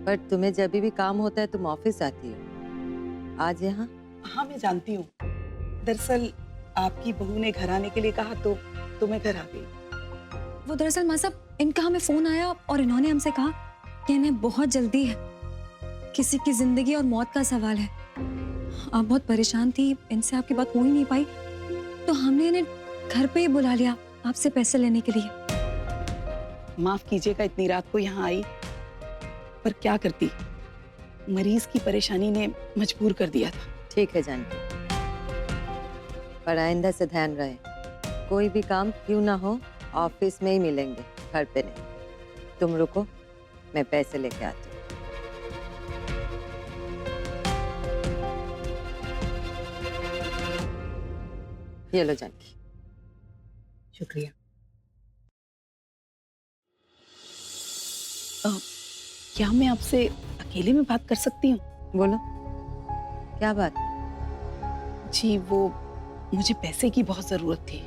पर तुम्हें जब भी काम होता है तुम ऑफिस आती हो, आज यहाँ? हाँ, मैं जानती हूँ। दरअसल आपकी बहू ने घर आने के लिए कहा तो मैं घर आ गई। वो दरअसल माँ साहब, इनका हमें फोन आया और इन्होंने हमसे कहा कि इन्हें बहुत जल्दी है, किसी की जिंदगी और मौत का सवाल है। आप बहुत परेशान थी, इनसे आपकी बात हो ही नहीं पाई, तो हमने इन्हें घर पे ही बुला लिया आपसे पैसे लेने के लिए। माफ कीजिएगा इतनी रात को यहाँ आई, पर क्या करती, मरीज की परेशानी ने मजबूर कर दिया था। ठीक है जानकी, पर आइंदा से ध्यान रहे, कोई भी काम क्यों ना हो ऑफिस में ही मिलेंगे, घर पे नहीं। तुम रुको, मैं पैसे लेके आती हूँ। ये लो जानकी। शुक्रिया। क्या मैं आपसे अकेले में बात कर सकती हूँ? बोलो, क्या बात? जी, वो मुझे पैसे की बहुत जरूरत थी।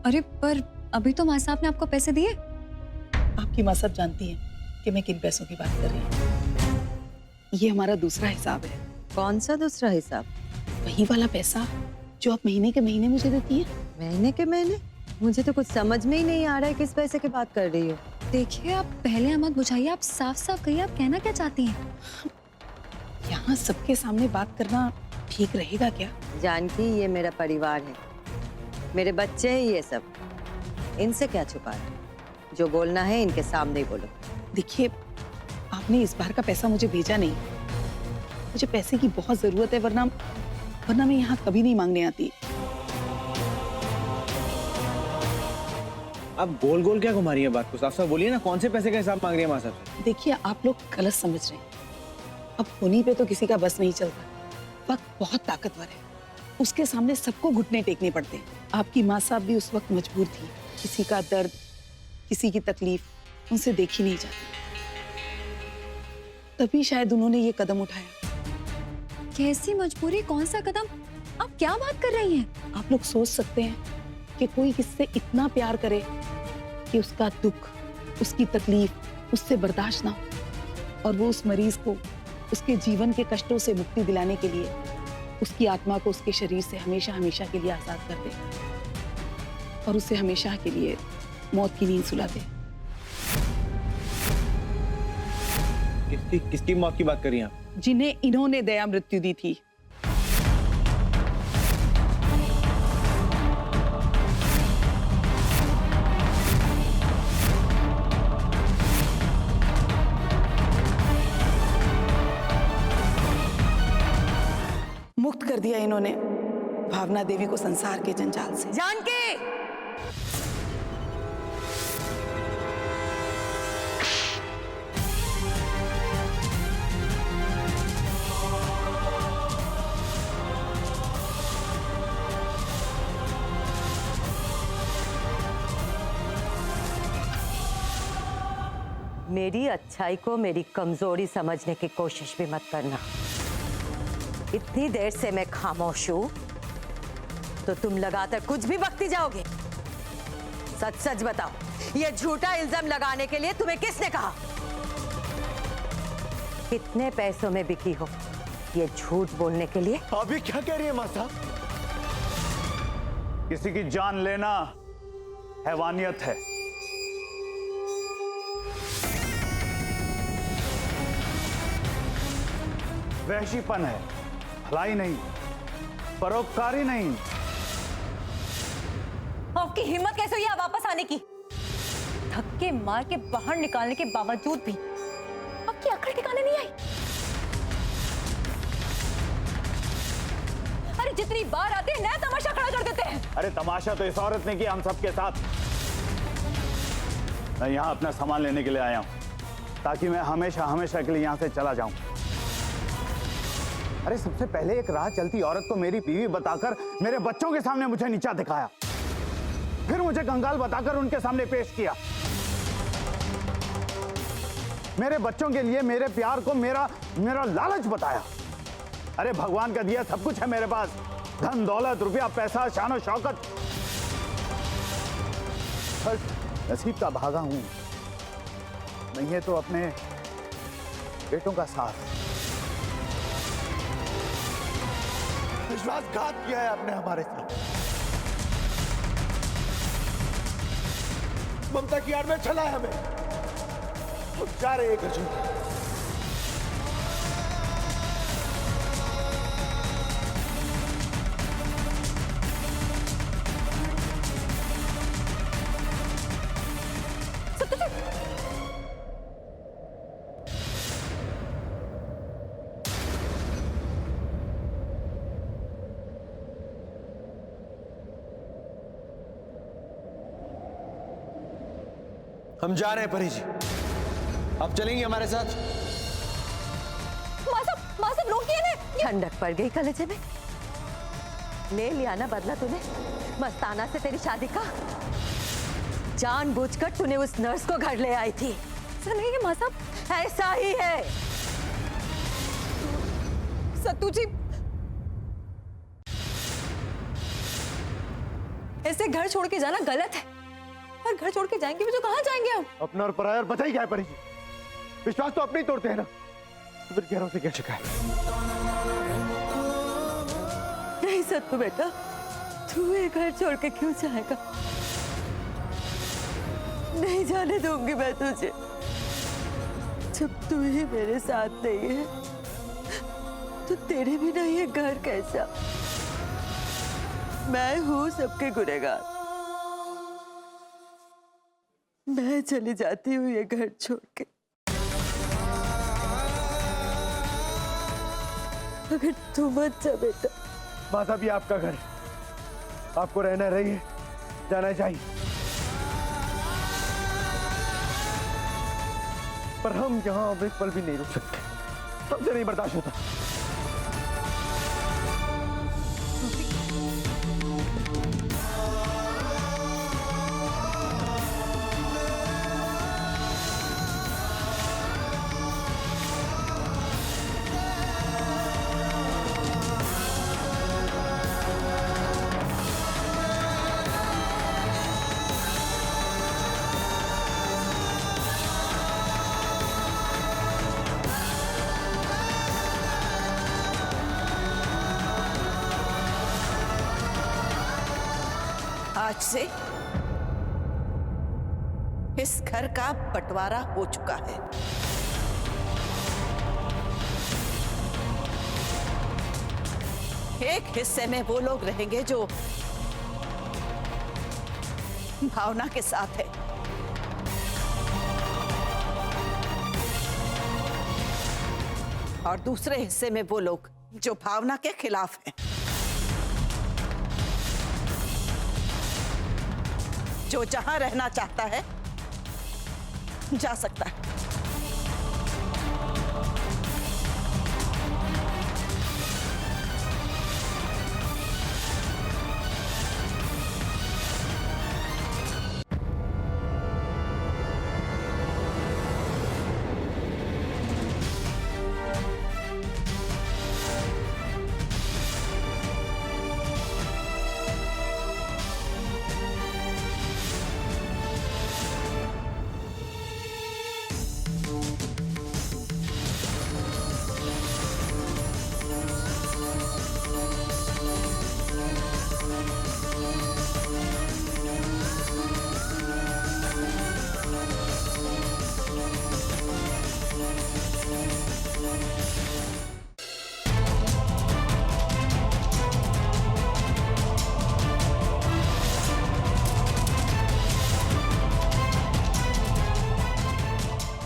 अरे पर अभी तो माँ साहब ने आपको पैसे दिए। आपकी माँ सब जानती हैं कि मैं किन पैसों की बात कर रही हूँ। ये हमारा दूसरा हिसाब है। कौन सा दूसरा हिसाब? वही वाला पैसा जो आप महीने के महीने मुझे देती है। महीने के महीने? मुझे तो कुछ समझ में ही नहीं आ रहा है किस पैसे की बात कर रही हो। देखिए, आप पहले मत बुझाइए, आप साफ साफ कहिए आप कहना क्या चाहती हैं। यहाँ सबके सामने बात करना ठीक रहेगा क्या? जानकी, ये मेरा परिवार है, मेरे बच्चे हैं ये सब, इनसे क्या छुपा है? जो बोलना है इनके सामने ही बोलो। देखिए, आपने इस बार का पैसा मुझे भेजा नहीं। मुझे पैसे की बहुत जरूरत है, वरना मैं यहाँ कभी नहीं मांगने आती। आप गोल गोल क्या घुमा रही है बात को? साफ साफ बोलिए ना, कौन से पैसे का हिसाब मांग रही है माँ साहब से? देखिए, आप लोग गलत समझ रहे हैं। अब होनी पे तो किसी का बस नहीं चलता। वक्त बहुत ताकतवर है, उसके सामने सबको घुटने टेकने पड़ते हैं। आपकी माँ साहब भी उस वक्त मजबूर थी। किसी का दर्द, किसी की तकलीफ उनसे देखी नहीं जाती, तभी शायद उन्होंने ये कदम उठाया। कैसी मजबूरी, कौन सा कदम, आप क्या बात कर रही हैं? आप लोग सोच सकते हैं कि कोई किससे इतना प्यार करे कि उसका दुख, उसकी तकलीफ उससे बर्दाश्त ना हो, और वो उस मरीज को उसके जीवन के कष्टों से मुक्ति दिलाने के लिए उसकी आत्मा को उसके शरीर से हमेशा हमेशा के लिए आजाद कर दे और उसे हमेशा के लिए मौत की नींद सुला दे। किसकी मौत की बात कर रही हैं आप? जिन्हें इन्होंने दया मृत्यु दी थी। मुक्त कर दिया इन्होंने भावना देवी को संसार के जंजाल से। जानकी! मेरी अच्छाई को मेरी कमजोरी समझने की कोशिश भी मत करना। इतनी देर से मैं खामोश हूं तो तुम लगातार कुछ भी बकती जाओगे। सच सच बताओ, ये झूठा इल्जाम लगाने के लिए तुम्हें किसने कहा? कितने पैसों में बिकी हो ये झूठ बोलने के लिए? अभी क्या कह रही है माँ साहब? किसी की जान लेना हैवानियत है। वहशीपन है, भलाई नहीं, परोपकारी नहीं। आपकी हिम्मत कैसे हुई यहाँ वापस आने की? धक्के मार के बाहर निकालने के बावजूद भी आपकी अकड़ ठिकाने नहीं आई। अरे जितनी बार आते हैं नया तमाशा खड़ा कर देते हैं। अरे तमाशा तो इस औरत ने किया हम सबके साथ। मैं यहाँ अपना सामान लेने के लिए आया हूँ, ताकि मैं हमेशा हमेशा के लिए यहाँ से चला जाऊं। अरे सबसे पहले एक राह चलती औरत को मेरी बीवी बताकर मेरे बच्चों के सामने मुझे नीचा दिखाया, फिर मुझे कंगाल बताकर उनके सामने पेश किया। मेरे बच्चों के लिए मेरे प्यार को मेरा लालच बताया। अरे भगवान का दिया सब कुछ है मेरे पास, धन दौलत रुपया पैसा शान शौकत, बस नसीब का भागा हूं। नहीं है तो अपने बेटों का साथ। विश्वासघात किया है आपने हमारे साथ। ममता की आड़ में चला है हमें। हम जा रहे हैं अर्जुन। हम जा रहे हैं परी जी, आप चलेंगे हमारे साथ? माँ साहब रोकिए ना। ठंडक पड़ गई कलेजे में। ले लिया ना बदला तूने मस्ताना से तेरी शादी का। जानबूझकर तूने उस नर्स को घर ले आई थी। ऐसा नहीं है माँ साहब। ऐसा ही है। सत्तू जी, ऐसे घर छोड़ के जाना गलत है। और घर छोड़ के जाएंगे भी तो कहाँ जाएंगे हम? अपना और पराया और बचा ही क्या है परी जी? विश्वास तो अपने ही तोड़ते हैं ना, तो फिर गैरों से क्या शिकायत? नहीं सत्तू बेटा, तू ये घर छोड़ के क्यों जाएगा? नहीं जाने दूंगी मैं तुझे। जब तू ही मेरे साथ नहीं है तो तेरे भी नहीं है घर कैसा? मैं हूं सबके गुनहगार। मैं चली जाती हूँ ये घर छोड़ के। अगर तू मत जा बेटा। माँ साहब ये आपका घर, आपको रहना रहिए, जाना चाहिए, पर हम यहाँ अब एक पल भी नहीं रुक सकते। हमसे नहीं बर्दाश्त होता। आज से इस घर का बंटवारा हो चुका है। एक हिस्से में वो लोग रहेंगे जो भावना के साथ है, और दूसरे हिस्से में वो लोग जो भावना के खिलाफ हैं। जो जहां रहना चाहता है जा सकता है।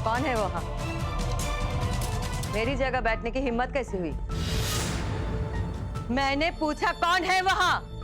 कौन है वहां? मेरी जगह बैठने की हिम्मत कैसे हुई? मैंने पूछा कौन है वहां?